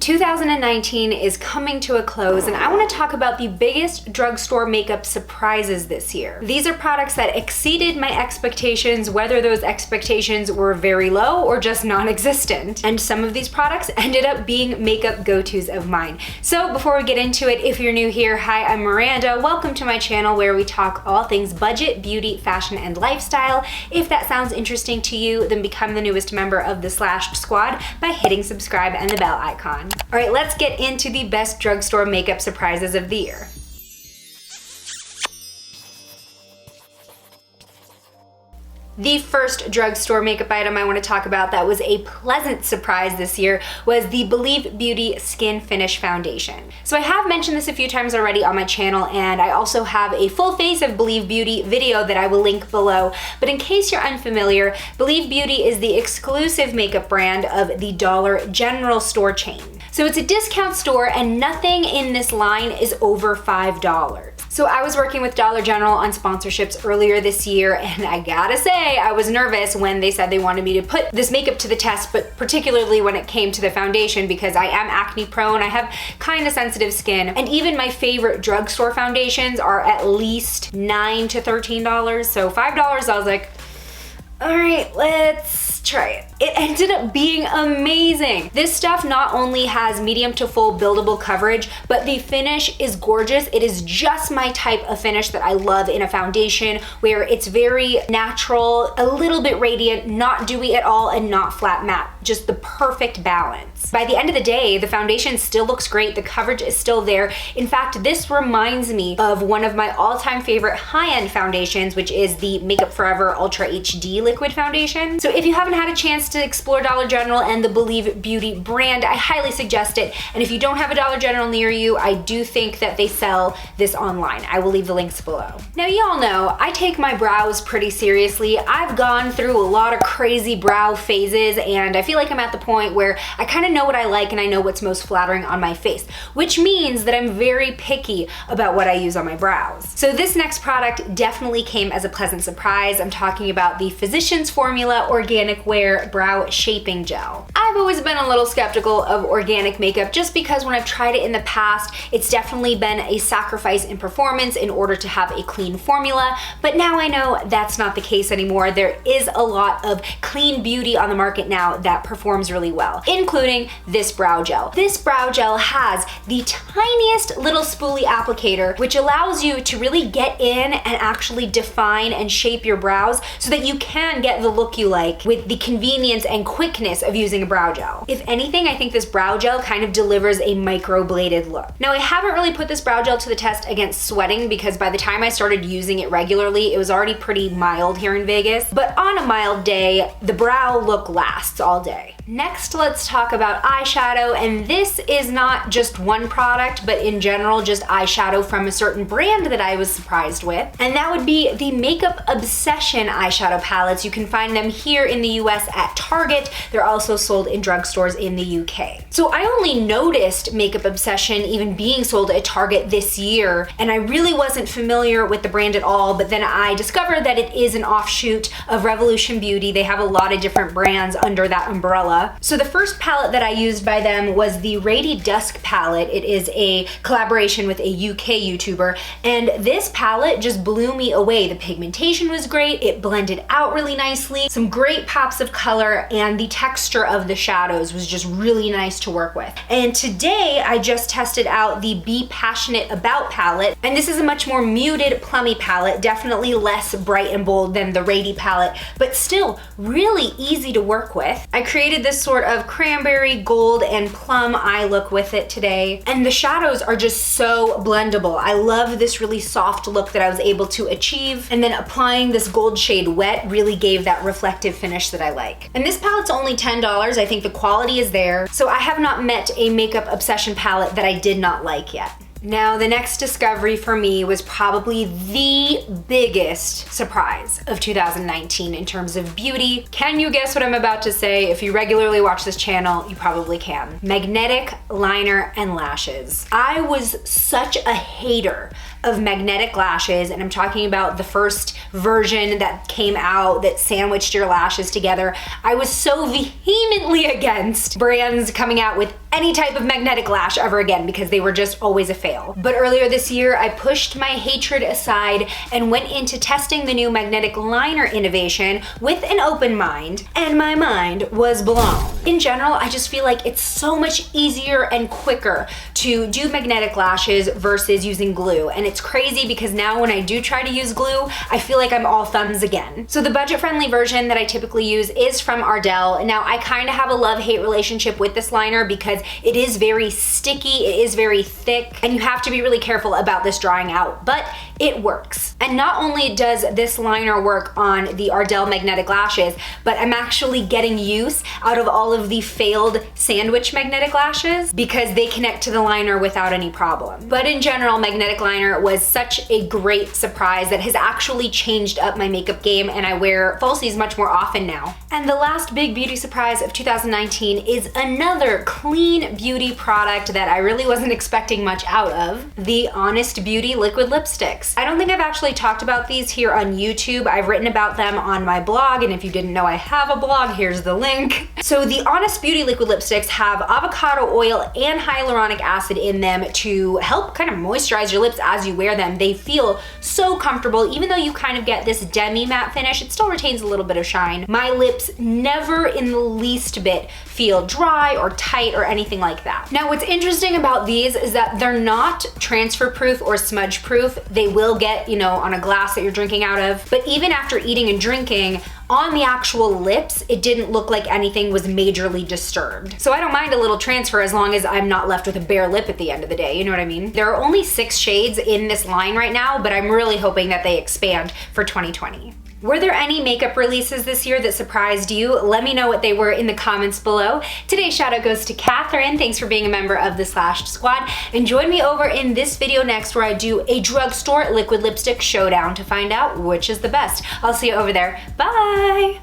2019 is coming to a close, and I want to talk about the biggest drugstore makeup surprises this year. These are products that exceeded my expectations, whether those expectations were very low or just non-existent. And some of these products ended up being makeup go-tos of mine. So before we get into it, if you're new here, hi, I'm Miranda. Welcome to my channel where we talk all things budget, beauty, fashion, and lifestyle. If that sounds interesting to you, then become the newest member of the Slashed Squad by hitting subscribe and the bell icon. All right, let's get into the best drugstore makeup surprises of the year. The first drugstore makeup item I want to talk about that was a pleasant surprise this year was the Believe Beauty Skin Finish Foundation. So I have mentioned this a few times already on my channel, and I also have a full face of Believe Beauty video that I will link below. But in case you're unfamiliar, Believe Beauty is the exclusive makeup brand of the Dollar General store chain. So it's a discount store and nothing in this line is over $5. So I was working with Dollar General on sponsorships earlier this year, and I gotta say, I was nervous when they said they wanted me to put this makeup to the test, but particularly when it came to the foundation because I am acne prone, I have kind of sensitive skin, and even my favorite drugstore foundations are at least $9 to $13. So $5, I was like, all right, let's try it. It ended up being amazing. This stuff not only has medium to full buildable coverage, but the finish is gorgeous. It is just my type of finish that I love in a foundation, where it's very natural, a little bit radiant, not dewy at all, and not flat matte. Just the perfect balance. By the end of the day, the foundation still looks great. The coverage is still there. In fact, this reminds me of one of my all-time favorite high-end foundations, which is the Makeup Forever Ultra HD Liquid Foundation. So if you haven't had a chance to explore Dollar General and the Believe Beauty brand, I highly suggest it. And if you don't have a Dollar General near you, I do think that they sell this online. I will leave the links below. Now, y'all know I take my brows pretty seriously. I've gone through a lot of crazy brow phases, and I feel like I'm at the point where I kind of know what I like and I know what's most flattering on my face, which means that I'm very picky about what I use on my brows. So this next product definitely came as a pleasant surprise. I'm talking about the Physicians Formula Organic Wear Brow Shaping Gel. I've always been a little skeptical of organic makeup just because when I've tried it in the past, it's definitely been a sacrifice in performance in order to have a clean formula, but now I know that's not the case anymore. There is a lot of clean beauty on the market now that performs really well, including this brow gel. This brow gel has the tiniest little spoolie applicator, which allows you to really get in and actually define and shape your brows so that you can get the look you like with the convenience and quickness of using a brow gel. If anything, I think this brow gel kind of delivers a microbladed look. Now, I haven't really put this brow gel to the test against sweating because by the time I started using it regularly, it was already pretty mild here in Vegas. But on a mild day, the brow look lasts all day. Next, let's talk about eyeshadow, and this is not just one product, but in general, just eyeshadow from a certain brand that I was surprised with, and that would be the Makeup Obsession eyeshadow palettes. You can find them here in the US at Target. They're also sold in drugstores in the UK. So I only noticed Makeup Obsession even being sold at Target this year, and I really wasn't familiar with the brand at all, but then I discovered that it is an offshoot of Revolution Beauty. They have a lot of different brands under that umbrella. So the first palette that I used by them was the Rady Dusk palette. It is a collaboration with a UK YouTuber, and this palette just blew me away. The pigmentation was great, it blended out really nicely, some great pops of color, and the texture of the shadows was just really nice to work with. And today I just tested out the Be Passionate About palette, and this is a much more muted, plummy palette, definitely less bright and bold than the Rady palette, but still really easy to work with. I created this sort of cranberry, gold, and plum eye look with it today, and the shadows are just so blendable. I love this really soft look that I was able to achieve, and then applying this gold shade wet really gave that reflective finish that I like. And this palette's only $10. I think the quality is there, so I have not met a Makeup Obsession palette that I did not like yet. Now, the next discovery for me was probably the biggest surprise of 2019 in terms of beauty. Can you guess what I'm about to say? If you regularly watch this channel, you probably can. Magnetic liner and lashes. I was such a hater of magnetic lashes, and I'm talking about the first version that came out that sandwiched your lashes together. I was so vehemently against brands coming out with any type of magnetic lash ever again because they were just always a fail. But earlier this year, I pushed my hatred aside and went into testing the new magnetic liner innovation with an open mind, and my mind was blown. In general, I just feel like it's so much easier and quicker to do magnetic lashes versus using glue. And it's crazy because now when I do try to use glue, I feel like I'm all thumbs again. So the budget-friendly version that I typically use is from Ardell. Now I kind of have a love-hate relationship with this liner because it is very sticky, it is very thick, and you have to be really careful about this drying out, but it works. And not only does this liner work on the Ardell magnetic lashes, but I'm actually getting use out of all of the failed sandwich magnetic lashes because they connect to the liner without any problem. But in general, magnetic liner was such a great surprise that has actually changed up my makeup game, and I wear falsies much more often now. And the last big beauty surprise of 2019 is another clean beauty product that I really wasn't expecting much out of, the Honest Beauty liquid lipsticks. I don't think I've actually talked about these here on YouTube. I've written about them on my blog, and if you didn't know I have a blog, here's the link. So the Honest Beauty liquid lipsticks have avocado oil and hyaluronic acid in them to help kind of moisturize your lips as you wear them. They feel so comfortable. Even though you kind of get this demi-matte finish, it still retains a little bit of shine. My lips never in the least bit feel dry or tight or anything like that. Now, what's interesting about these is that they're not transfer proof or smudge proof. They will get, on a glass that you're drinking out of. But even after eating and drinking, on the actual lips, it didn't look like anything was majorly disturbed. So I don't mind a little transfer as long as I'm not left with a bare lip at the end of the day, you know what I mean? There are only 6 shades in this line right now, but I'm really hoping that they expand for 2020. Were there any makeup releases this year that surprised you? Let me know what they were in the comments below. Today's shout out goes to Catherine. Thanks for being a member of the Slashed Squad. And join me over in this video next where I do a drugstore liquid lipstick showdown to find out which is the best. I'll see you over there. Bye!